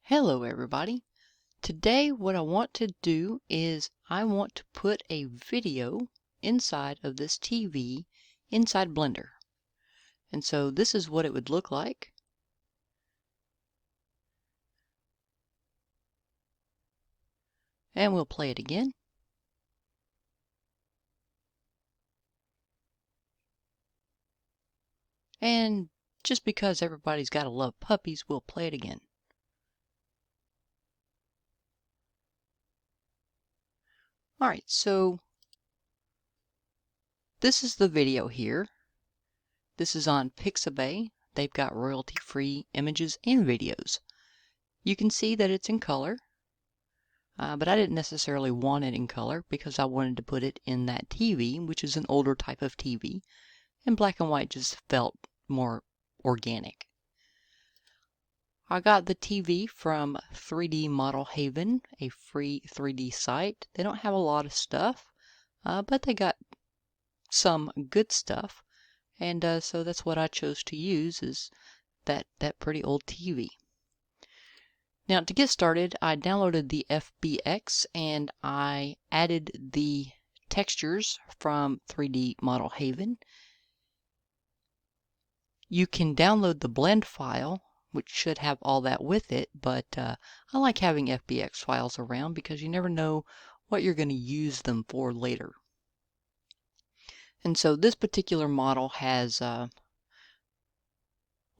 Hello everybody. Today what I want to do is I want to put a video inside of this TV inside Blender. And so this is what it would look like. And we'll play it again. And just because everybody's got to love puppies, we'll play it again. Alright, so this is the video here. This is on Pixabay. They've got royalty-free images and videos. You can see that it's in color, but I didn't necessarily want it in color because I wanted to put it in that TV, which is an older type of TV, and black and white just felt more organic. I got the TV from 3D Model Haven, a free 3D site. They don't have a lot of stuff, but they got some good stuff, and so that's what I chose to use, is that pretty old TV. Now to get started, I downloaded the FBX and I added the textures from 3D Model Haven. You can download the blend file, which should have all that with it, but I like having FBX files around because you never know what you're going to use them for later. And so this particular model has a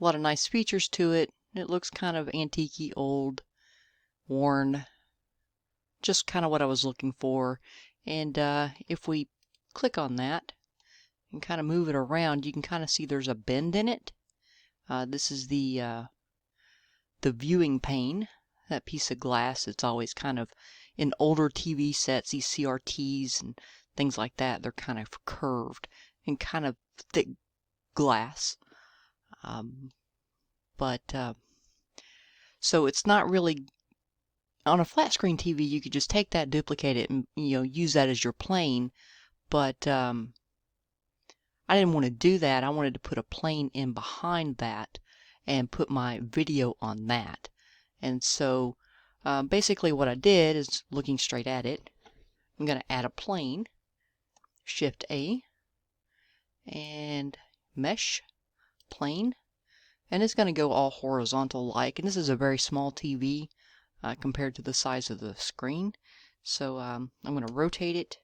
lot of nice features to it. It looks kind of antique-y, old, worn, just kind of what I was looking for. And if we click on that and kind of move it around, you can kind of see there's a bend in it. This is the viewing pane, that piece of glass. It's always kind of in older TV sets, these CRTs and things like that, they're kind of curved and kind of thick glass. So it's not really on a flat screen TV. You could just take that, duplicate it, and use that as your plane. But I didn't want to do that. I wanted to put a plane in behind that and put my video on that. And so basically what I did is, looking straight at it, I'm going to add a plane, Shift A, and mesh, plane, and it's going to go all horizontal like. And this is a very small TV compared to the size of the screen. So I'm going to rotate it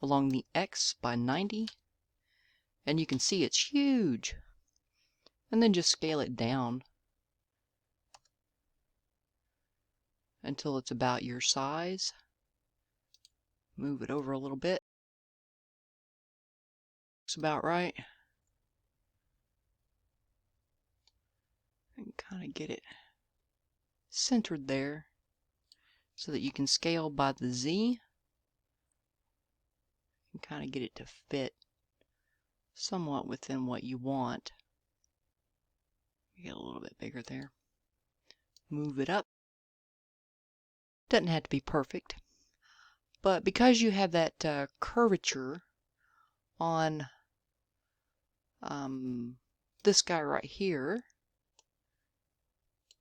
along the X by 90, and you can see it's huge. And then just scale it down until it's about your size. Move it over a little bit. Looks about right. And kind of get it centered there so that you can scale by the Z and kind of get it to fit somewhat within what you want. Get a little bit bigger there. Move it up. Doesn't have to be perfect, but because you have that curvature on this guy right here,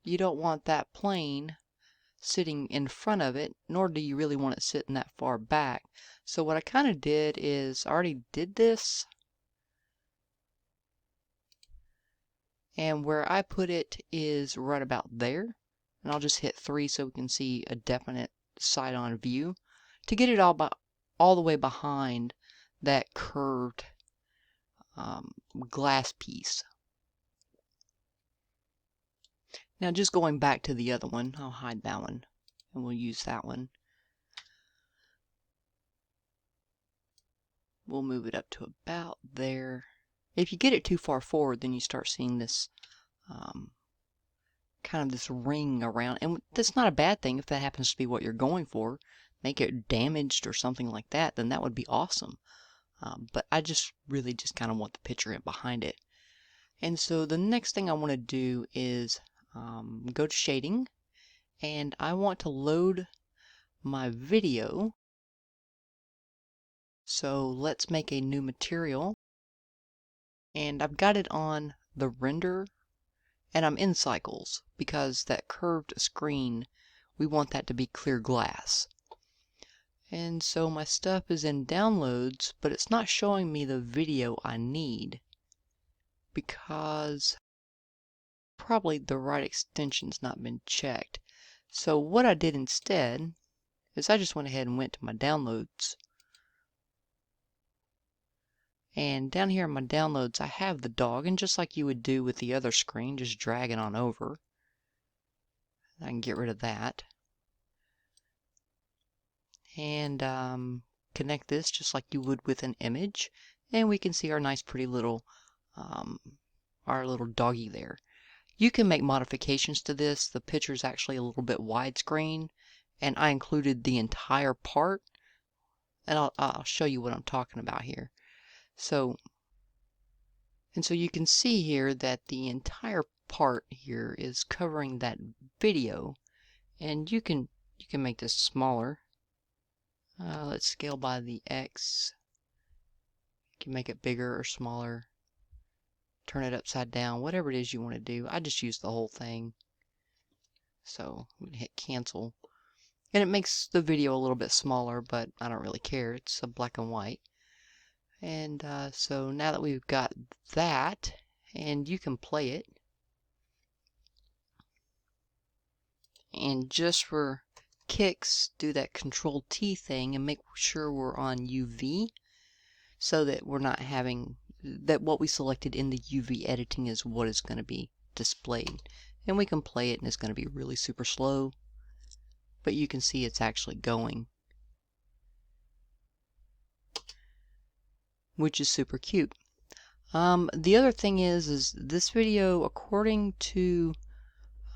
you don't want that plane sitting in front of it, nor do you really want it sitting that far back. So what I kind of did is, I already did this, and where I put it is right about there, and I'll just hit 3 so we can see a definite side-on view to get it all the way behind that curved glass piece. Now just going back to the other one, I'll hide that one and we'll use that one. We'll move it up to about there. If you get it too far forward, then you start seeing this kind of this ring around, and that's not a bad thing if that happens to be what you're going for. Make it damaged or something like that, then that would be awesome. But I just really just kind of want the picture in behind it. And so the next thing I want to do is go to shading, and I want to load my video. So let's make a new material, and I've got it on the render and I'm in cycles because that curved screen, we want that to be clear glass. And so my stuff is in downloads, but it's not showing me the video I need because probably the right extension's not been checked. So what I did instead is I just went ahead and went to my downloads. And down here in my downloads, I have the dog, and just like you would do with the other screen, just drag it on over. I can get rid of that. And connect this just like you would with an image. And we can see our nice pretty little, our little doggy there. You can make modifications to this. The picture is actually a little bit widescreen, and I included the entire part. And I'll show you what I'm talking about here. So you can see here that the entire part here is covering that video, and you can make this smaller. Let's scale by the X. You can make it bigger or smaller. Turn it upside down, whatever it is you want to do. I just use the whole thing. So we can hit cancel. And it makes the video a little bit smaller, but I don't really care. It's a black and white. And so now that we've got that, and you can play it. And just for kicks, do that Control-T thing and make sure we're on UV so that we're not having, that what we selected in the UV editing is what is going to be displayed. And we can play it and it's going to be really super slow, but you can see it's actually going, which is super cute. The other thing is this video, according to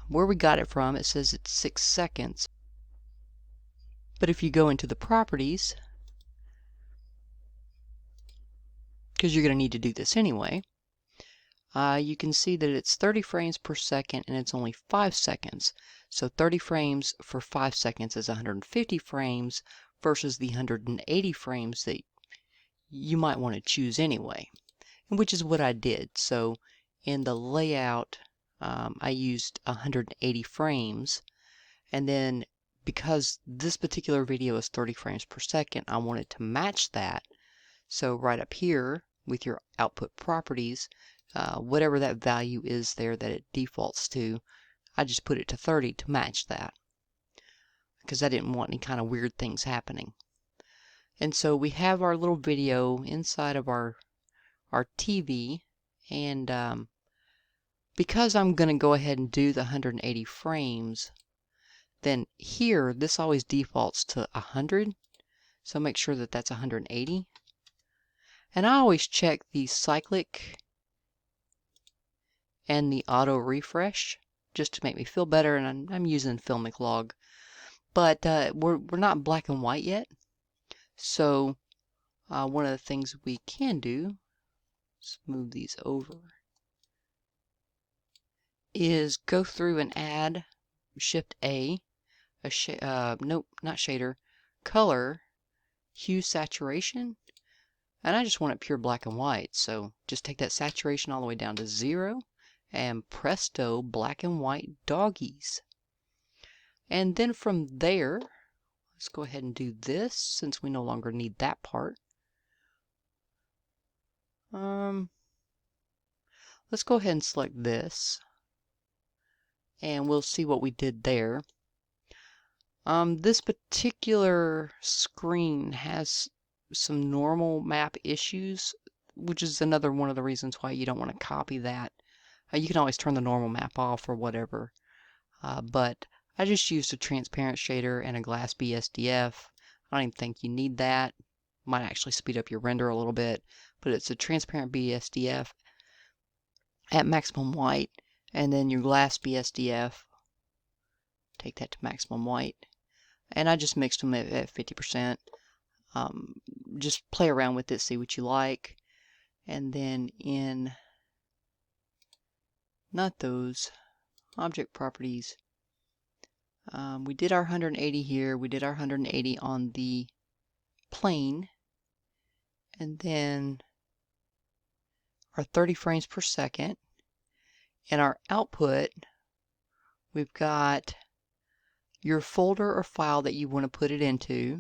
where we got it from, it says it's 6 seconds. But if you go into the properties, because you're going to need to do this anyway, you can see that it's 30 frames per second and it's only 5 seconds. So 30 frames for 5 seconds is 150 frames versus the 180 frames that you might want to choose anyway, which is what I did. So in the layout, I used 180 frames, and then because this particular video is 30 frames per second, I wanted to match that. So right up here with your output properties, whatever that value is there that it defaults to, I just put it to 30 to match that, because I didn't want any kind of weird things happening. And so we have our little video inside of our TV, and because I'm going to go ahead and do the 180 frames, then here this always defaults to 100, so make sure that that's 180. And I always check the cyclic and the auto refresh just to make me feel better, and I'm using Filmic Log, but we're not black and white yet. So one of the things we can do, let's move these over, is go through and add Shift A, nope, not shader, color, hue, saturation, and I just want it pure black and white. So just take that saturation all the way down to 0, and presto, black and white doggies. And then from there, let's go ahead and do this since we no longer need that part. Let's go ahead and select this, and we'll see what we did there. This particular screen has some normal map issues, which is another one of the reasons why you don't want to copy that. You can always turn the normal map off or whatever, but I just used a transparent shader and a glass BSDF. I don't even think you need that. Might actually speed up your render a little bit, but it's a transparent BSDF at maximum white, and then your glass BSDF, take that to maximum white, and I just mixed them at 50%. Just play around with it, see what you like. And then in, not those, object properties, we did our 180 here, we did our 180 on the plane, and then our 30 frames per second. In our output, we've got your folder or file that you want to put it into.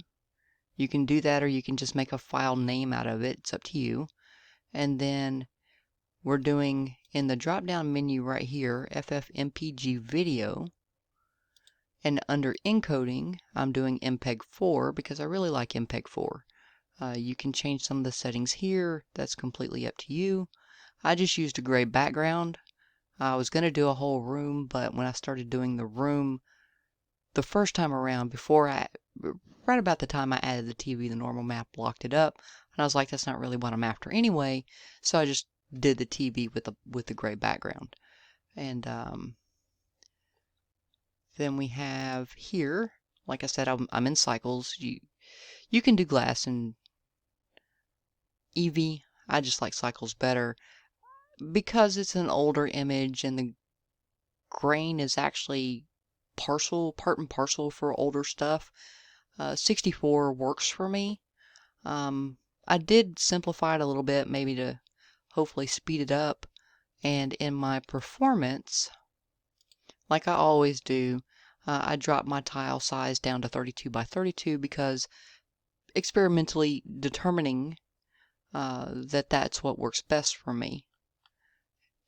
You can do that, or you can just make a file name out of it. It's up to you. And then we're doing, in the drop down menu right here, FFmpeg video. And under encoding, I'm doing MPEG-4 because I really like MPEG-4. You can change some of the settings here. That's completely up to you. I just used a gray background. I was going to do a whole room, but when I started doing the room the first time around, right about the time I added the TV, the normal map blocked it up, and I was like, that's not really what I'm after anyway, so I just did the TV with the gray background. And then we have here, like I said, I'm in cycles. You can do glass and Eevee. I just like cycles better because it's an older image and the grain is actually part and parcel for older stuff. 64 works for me. I did simplify it a little bit, maybe to hopefully speed it up. And in my performance, like I always do, I dropped my tile size down to 32 by 32 because experimentally determining that that's what works best for me.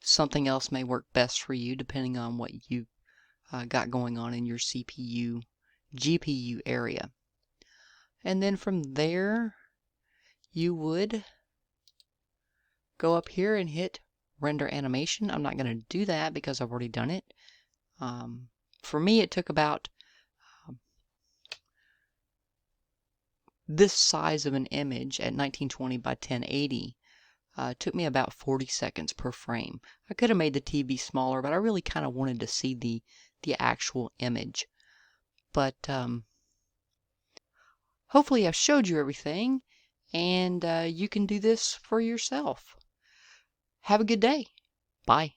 Something else may work best for you depending on what you got going on in your CPU, GPU area. And then from there, you would go up here and hit render animation. I'm not going to do that because I've already done it. For me, it took about this size of an image at 1920 by 1080. Took me about 40 seconds per frame. I could have made the TV smaller, but I really kind of wanted to see the actual image. But hopefully I've showed you everything, and you can do this for yourself. Have a good day. Bye.